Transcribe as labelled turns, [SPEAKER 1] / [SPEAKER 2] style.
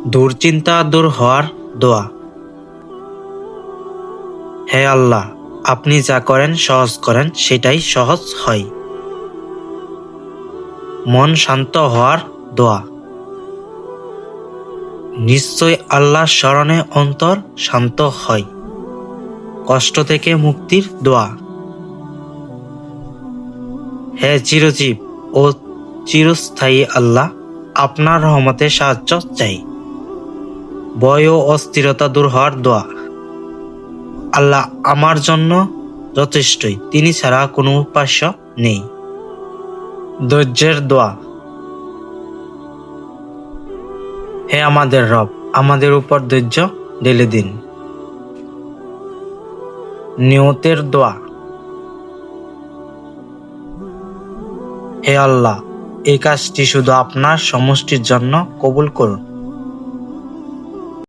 [SPEAKER 1] দুশ্চিন্তা দূর হওয়ার দোয়া। হে আল্লাহ, আপনি যা করেন সহজ করেন, সেটাই সহজ হয়। মন শান্ত হওয়ার দোয়া। নিশ্চয় আল্লাহর স্মরণে অন্তর শান্ত হয়। কষ্ট থেকে মুক্তির দোয়া। হে চিরজীব ও চিরস্থায়ী আল্লাহ, আপনার রহমতে সাহায্য চাই। ভয় ও অস্থিরতা দূর হওয়ার দোয়া। আল্লাহ আমার জন্য যথেষ্টই, তিনি ছাড়া কোনো উপাস্য নেই। ধৈর্যের দোয়া। হে আমাদের রব, আমাদের উপর ধৈর্য ঢেলে দিন। নিয়তের দোয়া। হে আল্লাহ, এই কাজটি শুধু আপনার সমষ্টির জন্য কবুল করুন।